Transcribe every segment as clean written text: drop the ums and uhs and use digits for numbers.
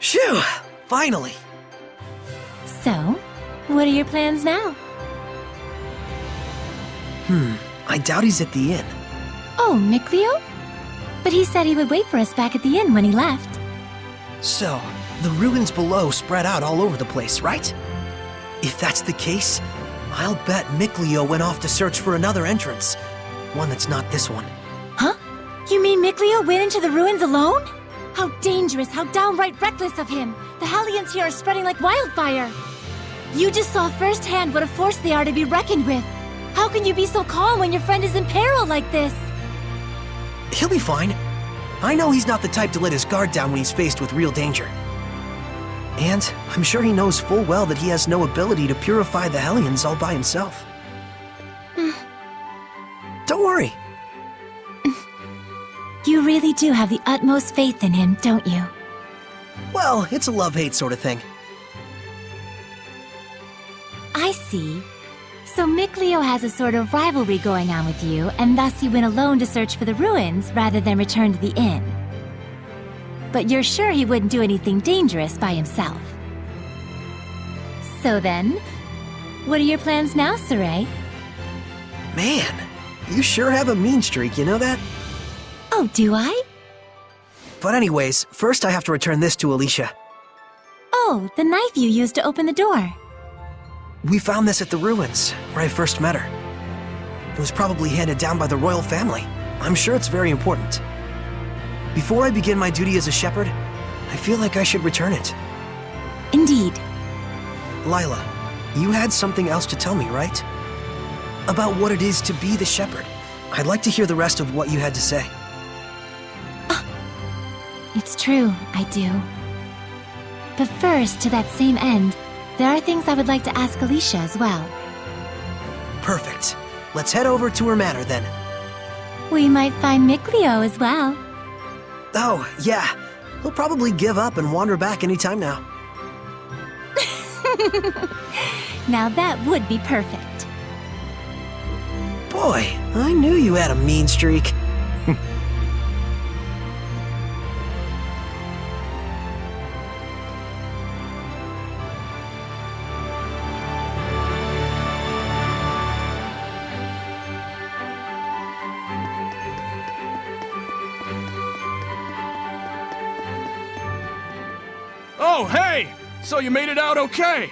Phew! Finally! So, what are your plans now? I doubt he's at the inn. Oh, Mikleo? But he said he would wait for us back at the inn when he left. So, the ruins below spread out all over the place, right? If that's the case, I'll bet Mikleo went off to search for another entrance. One that's not this one. Huh? You mean Mikleo went into the ruins alone? How dangerous, how downright reckless of him! The Hellions here are spreading like wildfire! You just saw firsthand what a force they are to be reckoned with! How can you be so calm when your friend is in peril like this? He'll be fine. I know he's not the type to let his guard down when he's faced with real danger. And I'm sure he knows full well that he has no ability to purify the Hellions all by himself. Don't worry. You really do have the utmost faith in him, don't you? Well, it's a love-hate sort of thing. I see. So Mikleo has a sort of rivalry going on with you, and thus he went alone to search for the ruins rather than return to the inn. But you're sure he wouldn't do anything dangerous by himself. So then, what are your plans now, Saray? Man, you sure have a mean streak, you know that? Oh, do I? But anyways, first I have to return this to Alicia. Oh, the knife you used to open the door. We found this at the ruins, where I first met her. It was probably handed down by the royal family. I'm sure it's very important. Before I begin my duty as a shepherd, I feel like I should return it. Indeed. Lila, you had something else to tell me, right? About what it is to be the shepherd. I'd like to hear the rest of what you had to say. It's true, I do. But first, to that same end, there are things I would like to ask Alicia as well. Perfect. Let's head over to her manor then. We might find Mikleo as well. Oh, yeah. He'll probably give up and wander back anytime now. Now that would be perfect. Boy, I knew you had a mean streak. Oh, hey! So you made it out okay?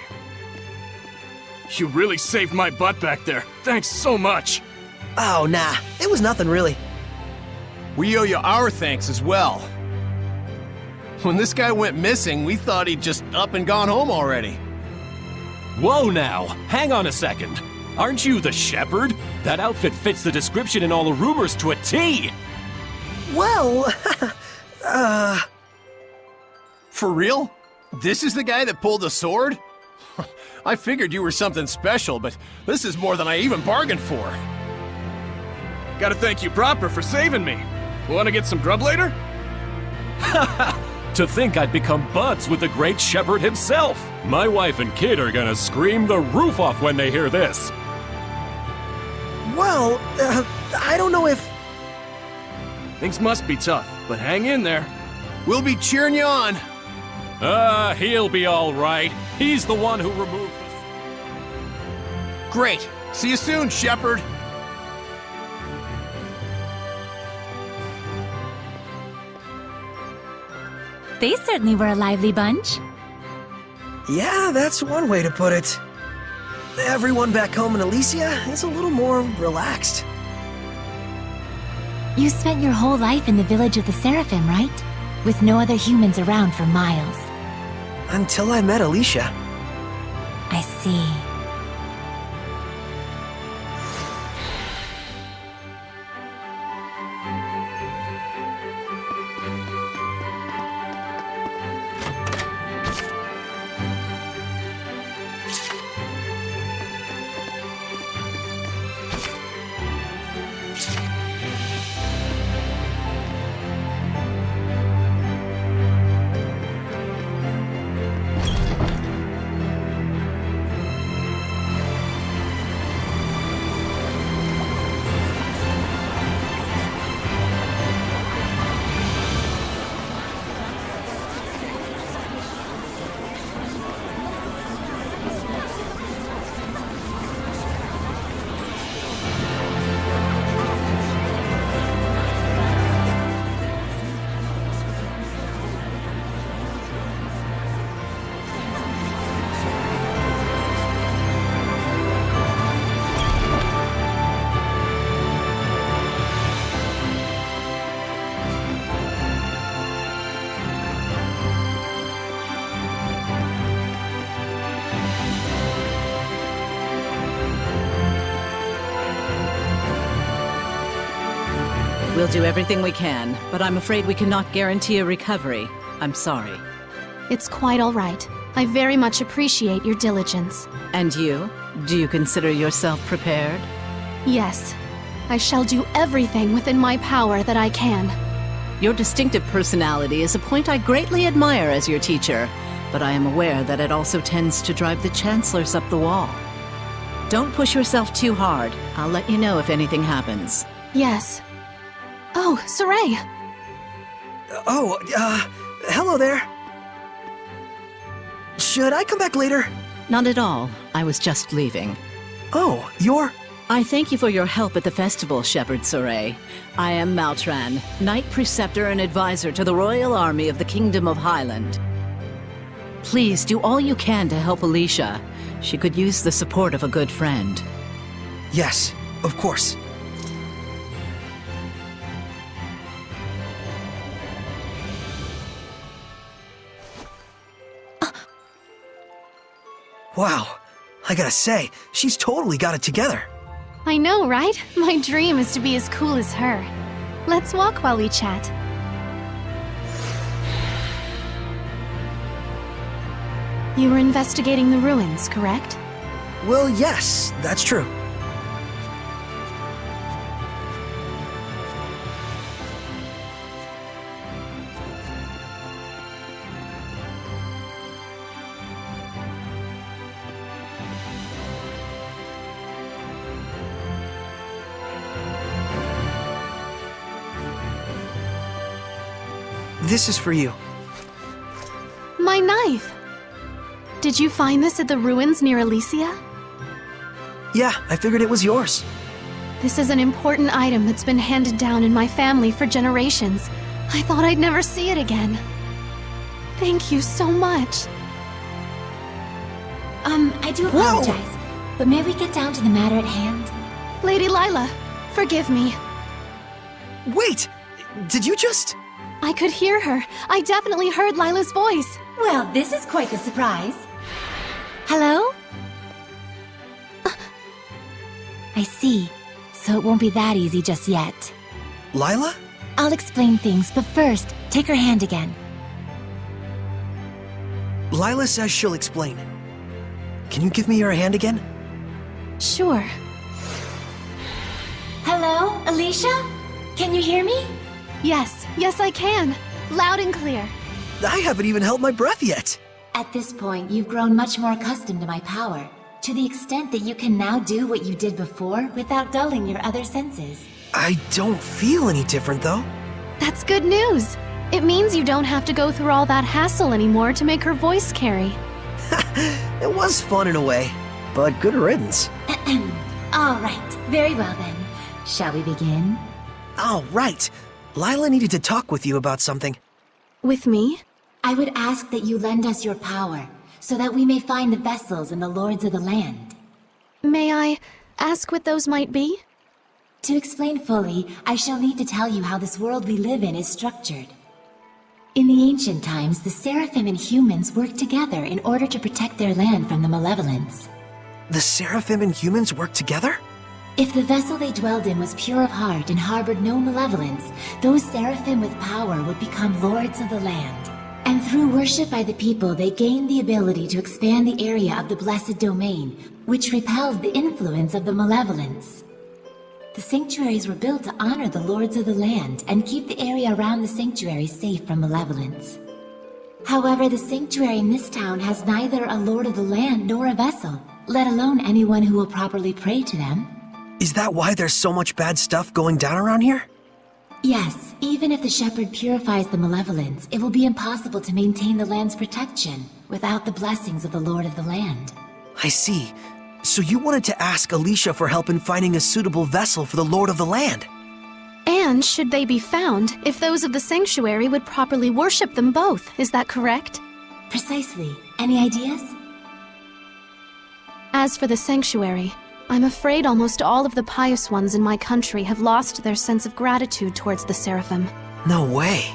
You really saved my butt back there. Thanks so much. Oh, nah. It was nothing really. We owe you our thanks as well. When this guy went missing, we thought he'd just up and gone home already. Whoa now, hang on a second. Aren't you the shepherd? That outfit fits the description in all the rumors to a T! Well, For real? This is the guy that pulled the sword? I figured you were something special, but this is more than I even bargained for. Gotta thank you proper for saving me. Wanna get some grub later? To think I'd become buds with the great shepherd himself! My wife and kid are gonna scream the roof off when they hear this! well, I don't know if... Things must be tough, but hang in there. We'll be cheering you on. He'll be alright. He's the one who removed the... Great. See you soon, shepherd. They certainly were a lively bunch. Yeah, that's one way to put it. Everyone back home in Alicia is a little more relaxed. You spent your whole life in the village of the Seraphim, right? With no other humans around for miles. Until I met Alicia. I see. We'll do everything we can, but I'm afraid we cannot guarantee a recovery. I'm sorry. It's quite all right. I very much appreciate your diligence. And you? Do you consider yourself prepared? Yes. I shall do everything within my power that I can. Your distinctive personality is a point I greatly admire as your teacher, but I am aware that it also tends to drive the chancellors up the wall. Don't push yourself too hard. I'll let you know if anything happens. Yes. Oh, Saray! Oh, hello there. Should I come back later? Not at all. I was just leaving. Oh, you're... I thank you for your help at the festival, Shepherd Saray. I am Maltran, Knight Preceptor and Advisor to the Royal Army of the Kingdom of Highland. Please do all you can to help Alicia. She could use the support of a good friend. Yes, of course. Wow, I gotta say, she's totally got it together. I know, right? My dream is to be as cool as her. Let's walk while we chat. You were investigating the ruins, correct? Well, yes, that's true. This is for you. My knife! Did you find this at the ruins near Elysia? Yeah, I figured it was yours. This is an important item that's been handed down in my family for generations. I thought I'd never see it again. Thank you so much. I do apologize, but may we get down to the matter at hand? Lady Lila, forgive me. Wait! Did you just... I could hear her. I definitely heard Lila's voice. Well, this is quite the surprise. Hello? I see. So it won't be that easy just yet. Lila? I'll explain things, but first, take her hand again. Lila says she'll explain. Can you give me your hand again? Sure. Hello, Alicia? Can you hear me? Yes, I can. Loud and clear. I haven't even held my breath yet. At this point, you've grown much more accustomed to my power, to the extent that you can now do what you did before without dulling your other senses. I don't feel any different, though. That's good news. It means you don't have to go through all that hassle anymore to make her voice carry. It was fun in a way, but good riddance. All right, very well then. Shall we begin? Oh, right. Lila needed to talk with you about something. With me? I would ask that you lend us your power, so that we may find the vessels and the lords of the land. May I ask what those might be? To explain fully, I shall need to tell you how this world we live in is structured. In the ancient times, the Seraphim and humans worked together in order to protect their land from the malevolence. The Seraphim and humans work together? If the vessel they dwelled in was pure of heart and harbored no malevolence, those Seraphim with power would become lords of the land. And through worship by the people, they gained the ability to expand the area of the blessed domain, which repels the influence of the malevolence. The sanctuaries were built to honor the lords of the land and keep the area around the sanctuary safe from malevolence. However, the sanctuary in this town has neither a lord of the land nor a vessel, let alone anyone who will properly pray to them. Is that why there's so much bad stuff going down around here? Yes, even if the shepherd purifies the malevolence, it will be impossible to maintain the land's protection without the blessings of the lord of the land. I see. So you wanted to ask Alicia for help in finding a suitable vessel for the Lord of the Land. And should they be found, if those of the sanctuary would properly worship them both, is that correct? Precisely. Any ideas? As for the sanctuary, I'm afraid almost all of the pious ones in my country have lost their sense of gratitude towards the Seraphim. No way.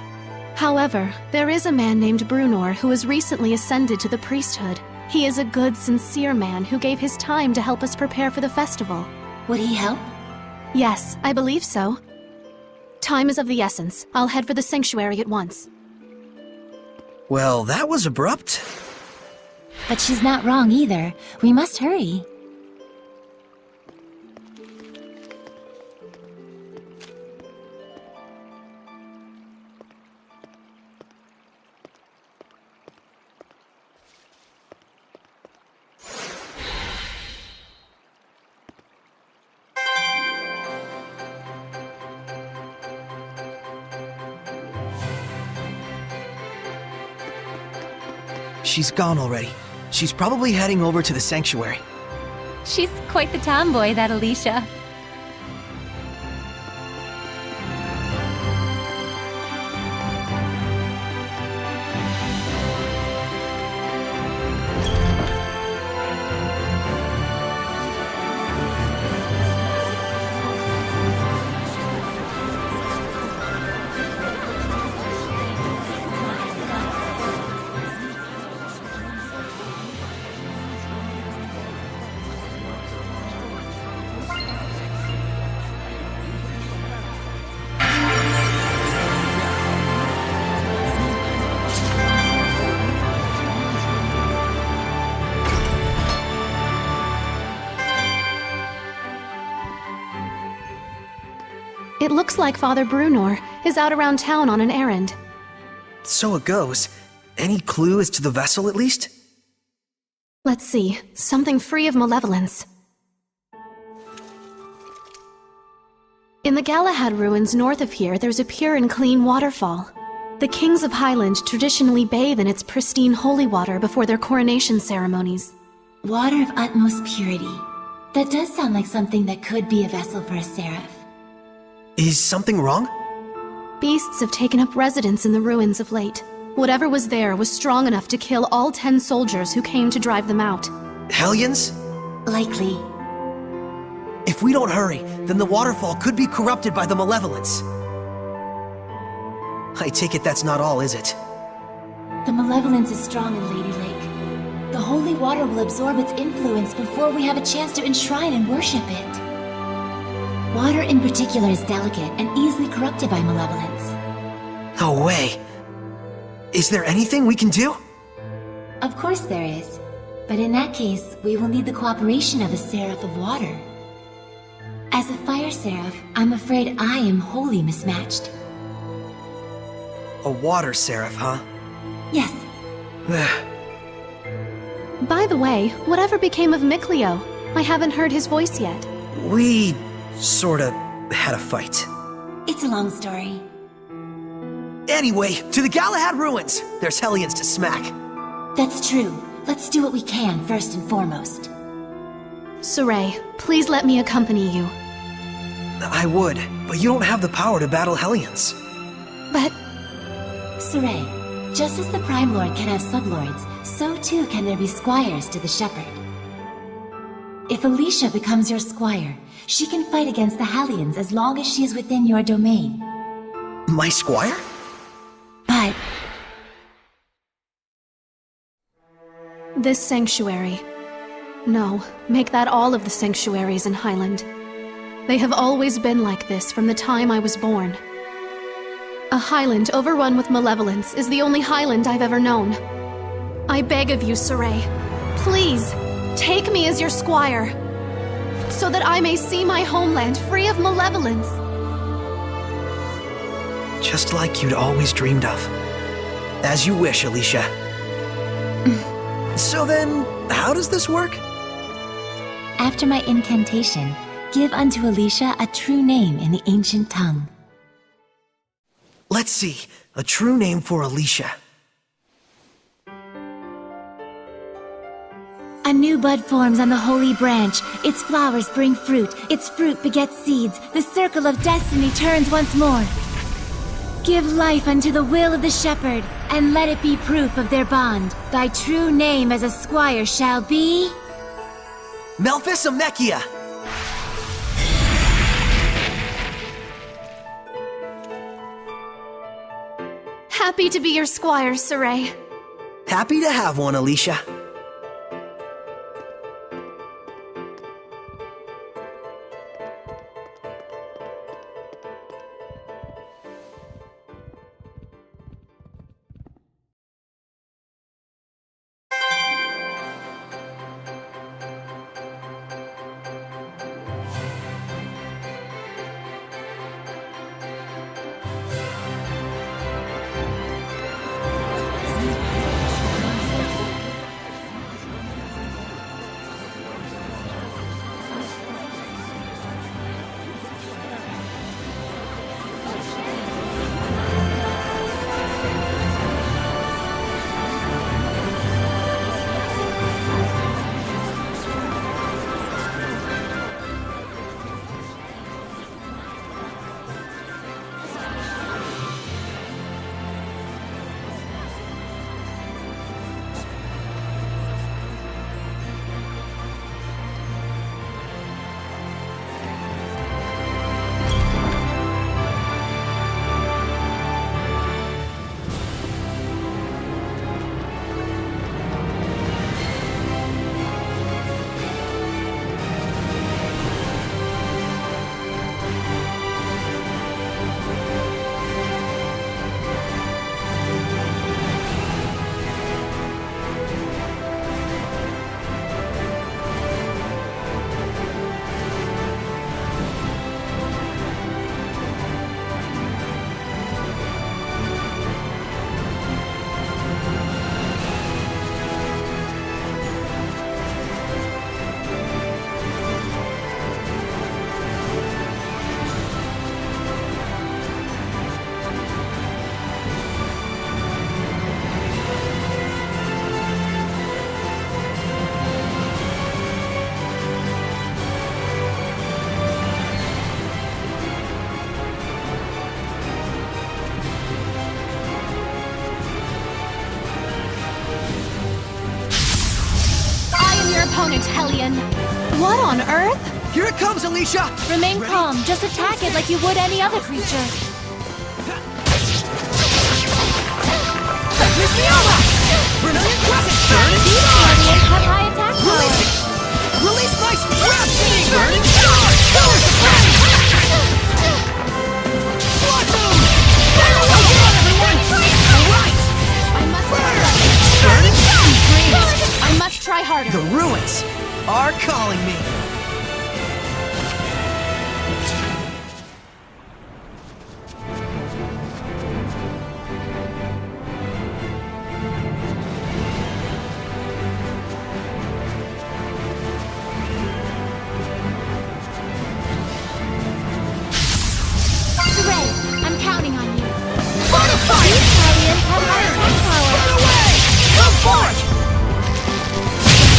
However, there is a man named Brunor who has recently ascended to the priesthood. He is a good, sincere man who gave his time to help us prepare for the festival. Would he help? Yes, I believe so. Time is of the essence. I'll head for the sanctuary at once. Well, that was abrupt. But she's not wrong either. We must hurry. She's gone already. She's probably heading over to the sanctuary. She's quite the tomboy, that Alicia. It looks like Father Brunor is out around town on an errand. So it goes. Any clue as to the vessel, at least? Let's see, something free of malevolence. In the Galahad ruins north of here, there's a pure and clean waterfall. The kings of Highland traditionally bathe in its pristine holy water before their coronation ceremonies. Water of utmost purity. That does sound like something that could be a vessel for a seraph. Is something wrong? Beasts have taken up residence in the ruins of late. Whatever was there was strong enough to kill all 10 soldiers who came to drive them out. Hellions? Likely. If we don't hurry, then the waterfall could be corrupted by the malevolence. I take it that's not all, is it? The malevolence is strong in Lady Lake. The holy water will absorb its influence before we have a chance to enshrine and worship it. Water in particular is delicate and easily corrupted by malevolence. No way. Is there anything we can do? Of course there is. But in that case, we will need the cooperation of a Seraph of Water. As a Fire Seraph, I'm afraid I am wholly mismatched. A water seraph, huh? Yes, By the way, whatever became of Mikleo? I haven't heard his voice yet. We sorta had a fight. it's a long story. Anyway, to the Galahad ruins! There's Hellions to smack. That's true. Let's do what we can first and foremost. Saray, please let me accompany you. I would, but you don't have the power to battle Hellions. But Saray, just as the Prime Lord can have sublords, so too can there be squires to the Shepherd. If Alicia becomes your squire, she can fight against the Hellions as long as she is within your domain. My squire? But this sanctuary. No, make that all of the sanctuaries in Highland. They have always been like this from the time I was born. A Highland overrun with malevolence is the only Highland I've ever known. I beg of you, Saray, please, take me as your squire, so that I may see my homeland free of malevolence. Just like you'd always dreamed of. As you wish, Alicia. So then, how does this work? after my incantation, give unto Alicia a true name in the ancient tongue. Let's see. A true name for Alicia. A new bud forms on the holy branch. Its flowers bring fruit. Its fruit begets seeds. The circle of destiny turns once more. Give life unto the will of the shepherd, and let it be proof of their bond. Thy true name as a squire shall be... Melphisamechia! Happy to be your squire, Saray. Happy to have one, Alicia. opponent, Hellion! What on earth? Here it comes, Alicia! Remain calm. Just attack it like you would any other creature. Here's Mioma! Brilliant presence! Burn and These charge! aliens have high attack power. Release my breath! Burn and charge! Color supreme! Blood moon! Fire away, everyone! Alright! I must Burn and charge! Dreams! I must try harder. The ruins are calling me. Saray, I'm counting on you. Fortify! These aliens have high attack power. Burn away! Come forth!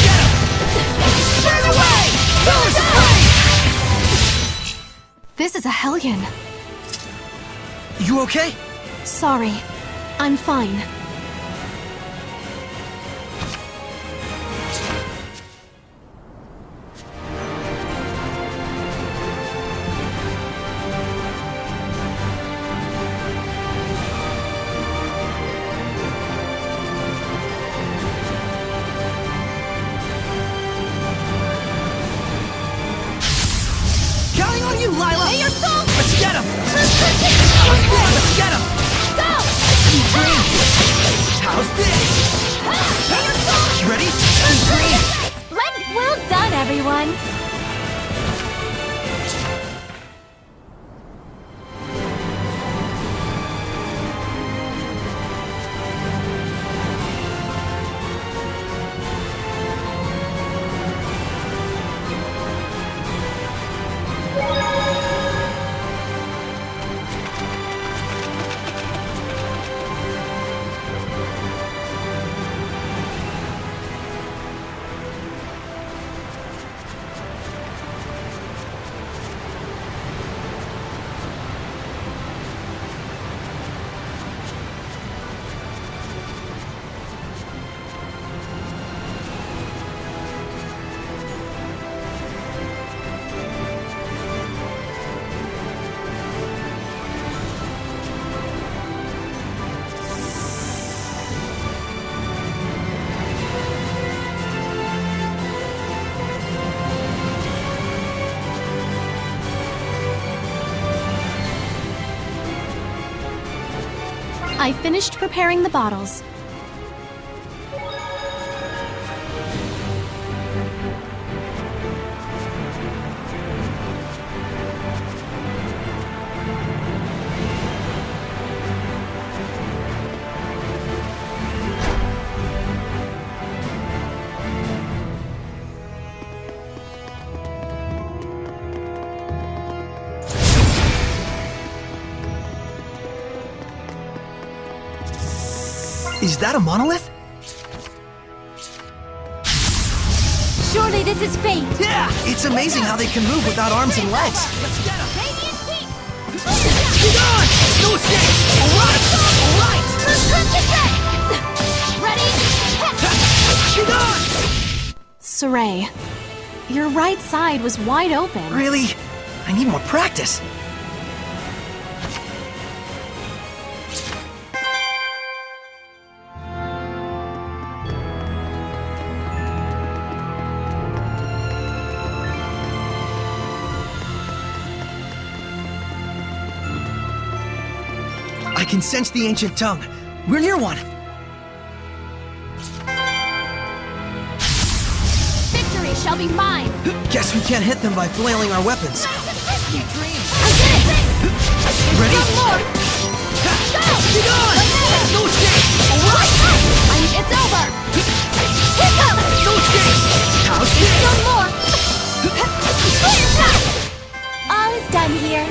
Get him! Burn away! Color supreme! This is a Hellion. You okay? Sorry. I'm fine. Counting on you, Lila! Hey, your soul! Let's get him! Let's get him! Go! Sweet dreams! How's this? Ready? Sweet dreams! Splendid! Well done, everyone. I finished preparing the bottles. Is that a monolith? Surely this is fate. Yeah! It's amazing how they can move without arms and legs. Let's get him! Radiant heat! Get on! No escape! Alright! Alright! Ready? Get on! Saray, your right side was wide open. Really? I need more practice. I can sense the ancient tongue. We're near one. Victory shall be mine. Guess we can't hit them by flailing our weapons. Sweet dreams. I did it! Ready? One more! Go! Get on! No escape! Alright! It's over! Here goes! No escape! How's this? One more! Clear shot! All is done here.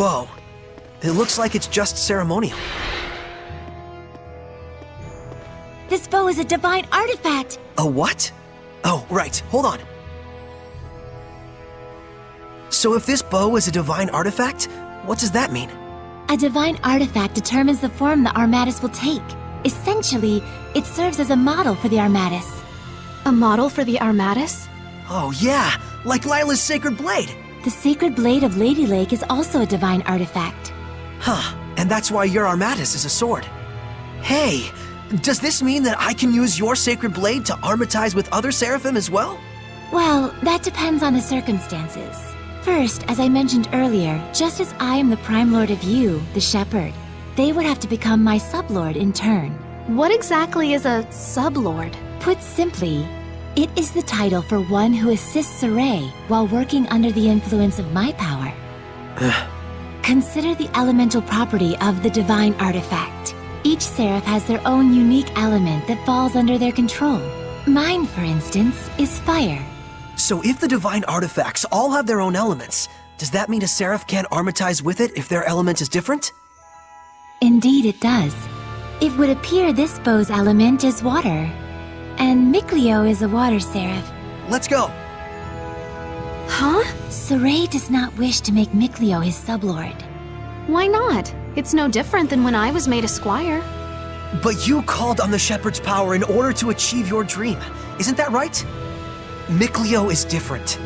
bow. It looks like it's just ceremonial. This bow is a divine artifact! A what? Oh, right. Hold on. So if this bow is a divine artifact, what does that mean? A divine artifact determines the form the Armatus will take. Essentially, it serves as a model for the Armatus. A model for the Armatus? Oh yeah, like Lila's sacred blade. The sacred blade of Lady Lake is also a divine artifact. Huh, and that's why your Armatus is a sword. Hey, does this mean that I can use your sacred blade to armatize with other seraphim as well? Well, that depends on the circumstances. First, as I mentioned earlier, just as I am the Prime Lord of you, the Shepherd, they would have to become my sublord in turn. What exactly is a sublord? Put simply, it is the title for one who assists Saray while working under the influence of my power. Consider the elemental property of the divine artifact. Each seraph has their own unique element that falls under their control. Mine, for instance, is fire. So if the divine artifacts all have their own elements, does that mean a seraph can't armatize with it if their element is different? Indeed it does. It would appear this bow's element is water, and Mikleo is a water seraph. Let's go. Huh? Saray does not wish to make Mikleo his sublord. Why not? It's no different than when I was made a squire. But you called on the shepherd's power in order to achieve your dream. Isn't that right? Mikleo is different.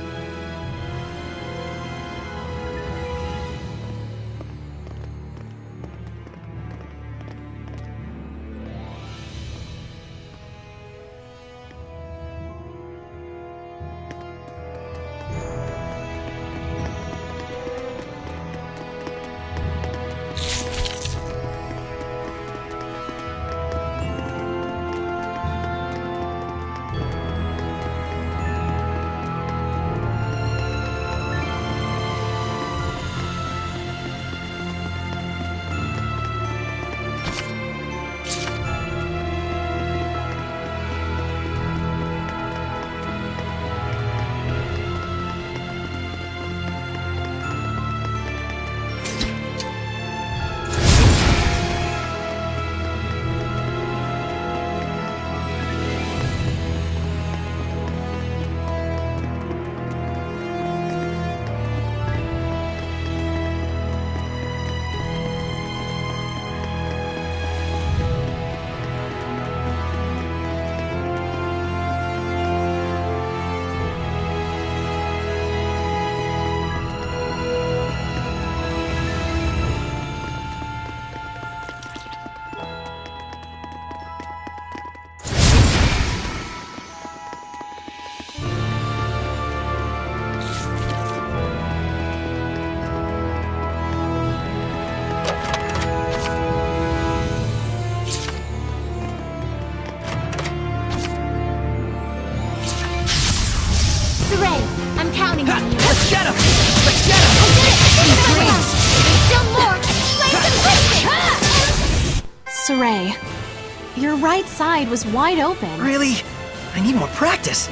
Saray, I'm counting on you. Let's get him! Let's get him! I did it! There's still more! Flames and Saray, your right side was wide open. Really? I need more practice.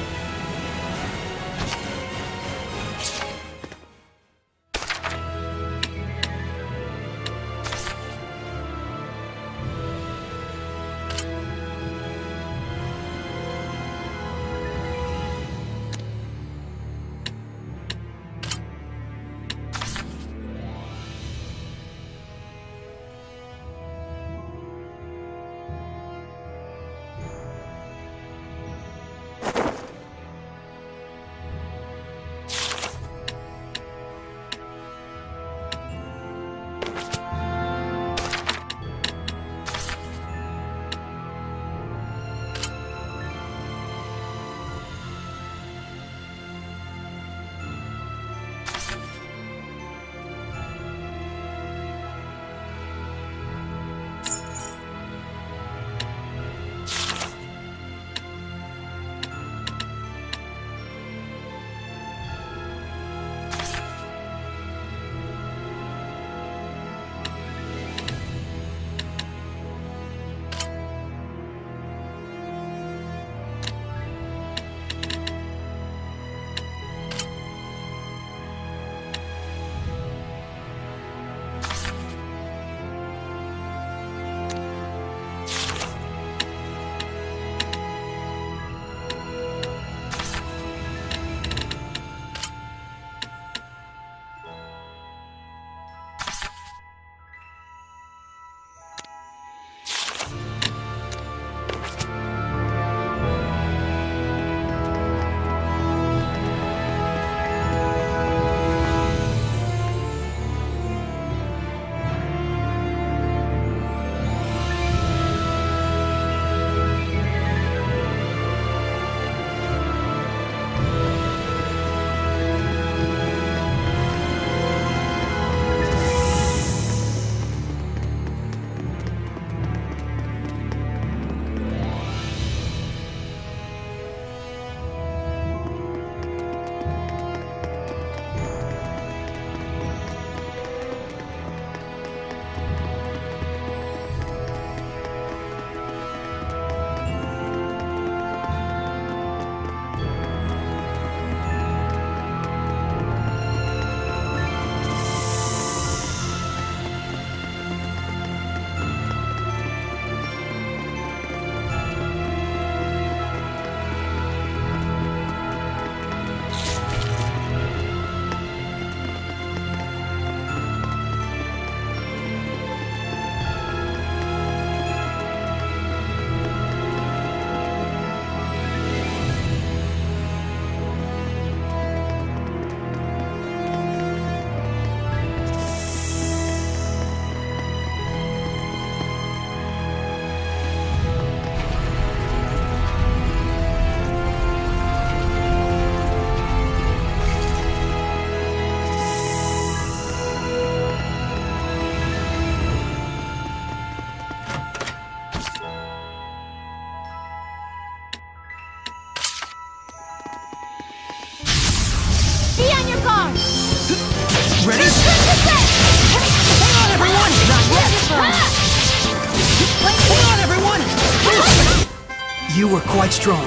You were quite strong.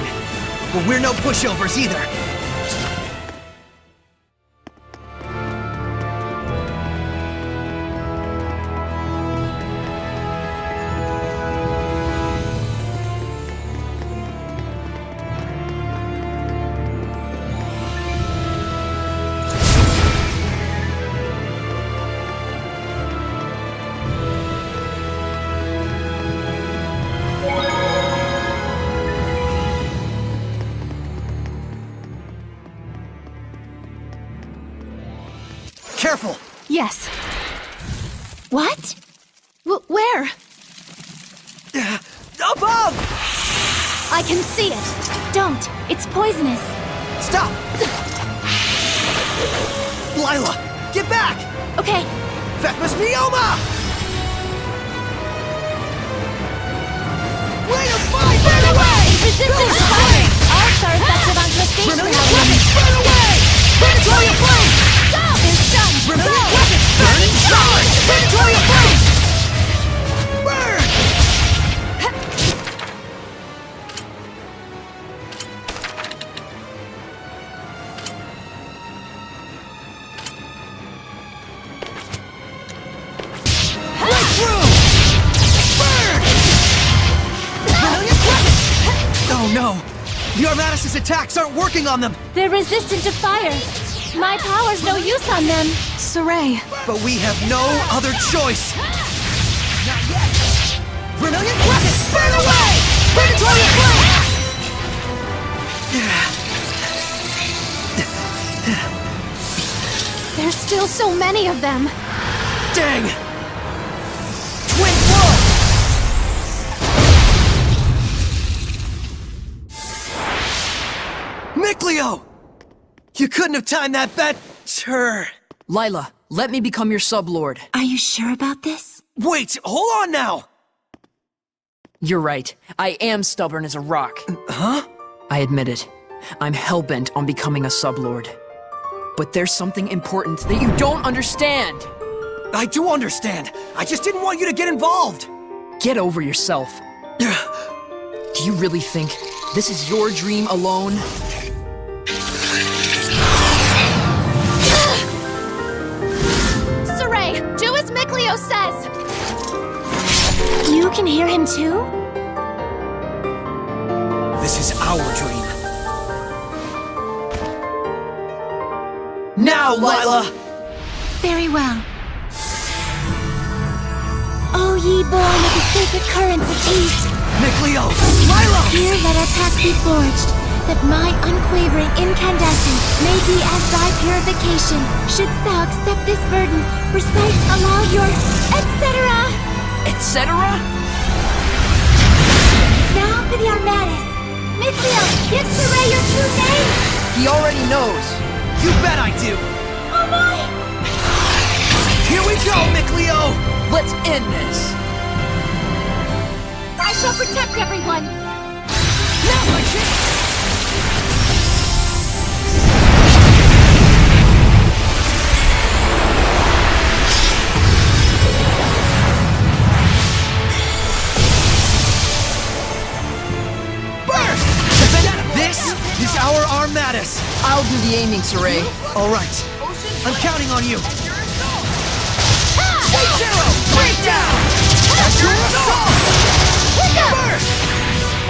But we're no pushovers either. Careful! Yes. What? Where? Above! I can see it. Don't. It's poisonous. Stop! Lila, get back! Okay. Vecmus Mioma! Way to fight! Burn away! Resistance to fire! Arcs are effective on crustacean Vermilion aliens. Crescent, burn away! Predatory flame! Stop! They're stunned! Vermilion Go! Crescent, burning charge! Predatory flame! Burn! Breakthrough! Burn! Vermilion Crescent! Oh no! The Armatus' attacks aren't working on them! They're resistant to fire. My power's no use on them. Saray. But we have no other choice! Not yet! Vermilion Crescent, burn away! Predatory flame! There's still so many of them. Dang! Twin blow! Mikleo! You couldn't have timed that better! Lila, let me become your sublord. Are you sure about this? Wait, hold on now! You're right. I am stubborn as a rock. Huh? I admit it. I'm hellbent on becoming a sublord. But there's something important that you don't understand! I do understand. I just didn't want you to get involved. Get over yourself. Do you really think this is your dream alone? Saray, do as Mikleo says. You can hear him too? This is our dream. Now, Lila! Very well. O ye born of the sacred currents of peace, Mikleo! Lila! here let our pact be forged, that my unquavering incandescence may be as thy purification. Shouldst thou accept this burden, recite aloud your etc. Etc.? Now for the Armatus. Mikleo, give Saray your true name! He already knows. You bet I do! Oh my! Here we go, Mikleo! Let's end this. I shall protect everyone! Now's my chance! Burst! This is our Armatus! I'll do the aiming, Saray. All right, I'm counting on you. Zero! Breakdown! Azure Assault! Burst!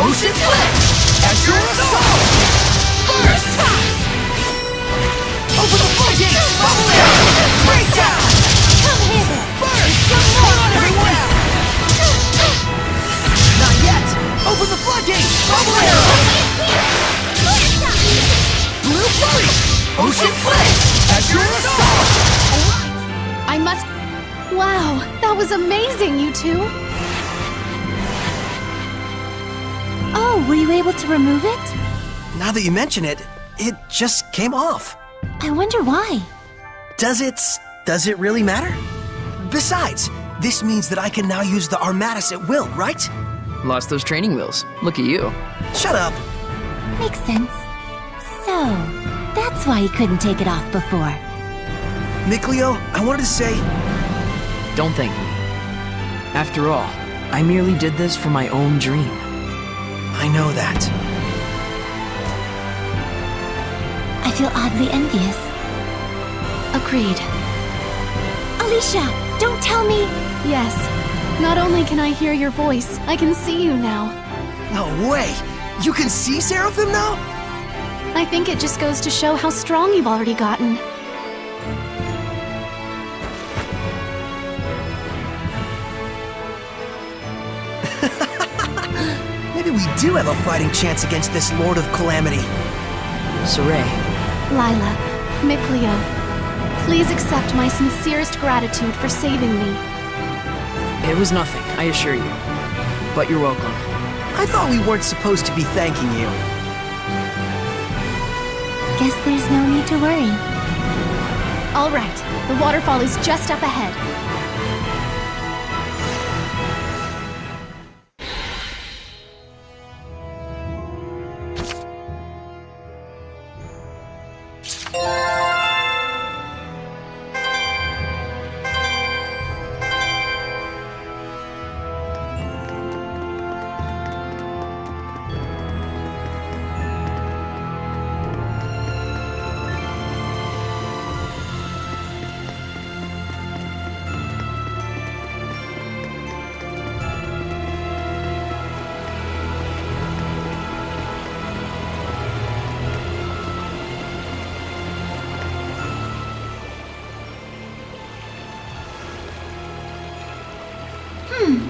Ocean Blitz! Azure Assault! Burst! Open the floodgates! Bubble arrow! Breakdown! Come hither! Burst! Breakdown! Not yet! Open the floodgates! Bubble arrow! Blue Flurry! Ocean Blitz! Azure Assault! I must... Wow, that was amazing, you two. Oh, were you able to remove it? Now that you mention it, it just came off. I wonder why. Does it really matter? Besides, this means that I can now use the Armatus at will, right? Lost those training wheels. Look at you. Shut up. Makes sense. So, that's why you couldn't take it off before. Mikleo, I wanted to say, Don't thank me. After all, I merely did this for my own dream. I know that. I feel oddly envious. Agreed. Alicia, don't tell me. Yes. Not only can I hear your voice, I can see you now. No way! You can see Seraphim now? I think it just goes to show how strong you've already gotten. Maybe we do have a fighting chance against this Lord of Calamity. Saray, Lila, Mikleo, please accept my sincerest gratitude for saving me. it was nothing, I assure you. But you're welcome. I thought we weren't supposed to be thanking you. Guess there's no need to worry. All right, the waterfall is just up ahead.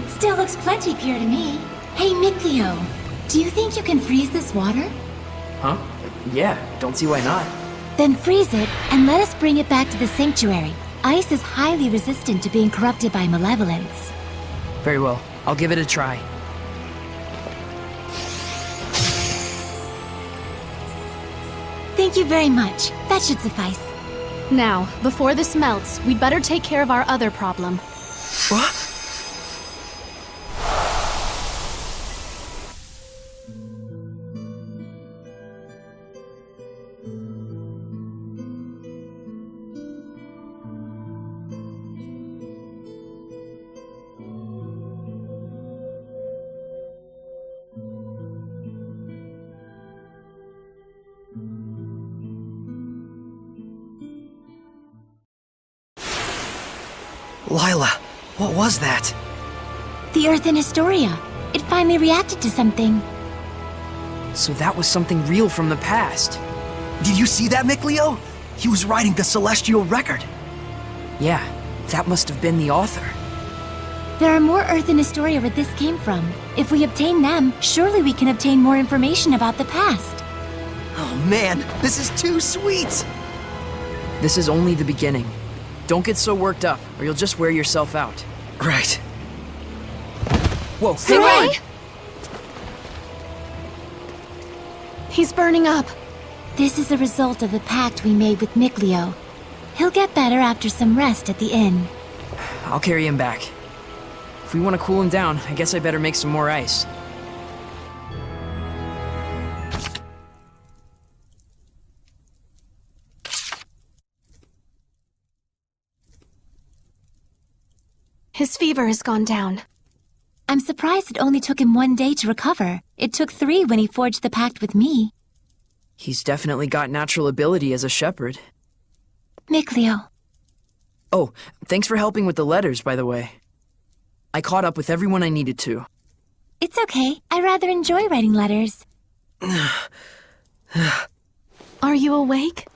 Still looks plenty pure to me. Hey, Mikleo, do you think you can freeze this water? Huh? Yeah, don't see why not. Then freeze it and let us bring it back to the sanctuary. Ice is highly resistant to being corrupted by malevolence. Very well, I'll give it a try. Thank you very much. That should suffice. Now, before this melts, we'd better take care of our other problem. What? Lila, what was that? The Earth in Historia. It finally reacted to something. So that was something real from the past. Did you see that, Mikleo? He was writing the celestial record. Yeah, that must have been the author. There are more Earth in Historia where this came from. If we obtain them, surely we can obtain more information about the past. Oh man, this is too sweet! This is only the beginning. Don't get so worked up, or you'll just wear yourself out. Right. Whoa, Hang hang on! He's burning up. This is a result of the pact we made with Mikleo. He'll get better after some rest at the inn. I'll carry him back. If we want to cool him down, I guess I better make some more ice. His fever has gone down. I'm surprised it only took him 1 day to recover. It took 3 when he forged the pact with me. He's definitely got natural ability as a shepherd. Mikleo, Oh, thanks for helping with the letters, by the way. I caught up with everyone I needed to. it's okay. I rather enjoy writing letters. Are you awake?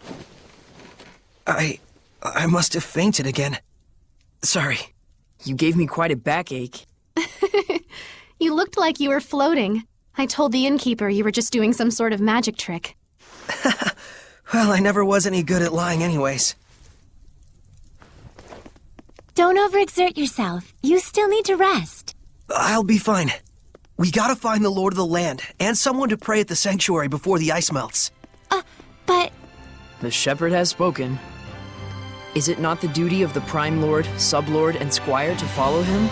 I must have fainted again. Sorry. You gave me quite a backache. You looked like you were floating. I told the innkeeper you were just doing some sort of magic trick. Well, I never was any good at lying anyways. Don't overexert yourself. You still need to rest. I'll be fine. We gotta find the Lord of the Land, and someone to pray at the sanctuary before the ice melts. But The shepherd has spoken. Is it not the duty of the Prime Lord, Sublord, and Squire to follow him?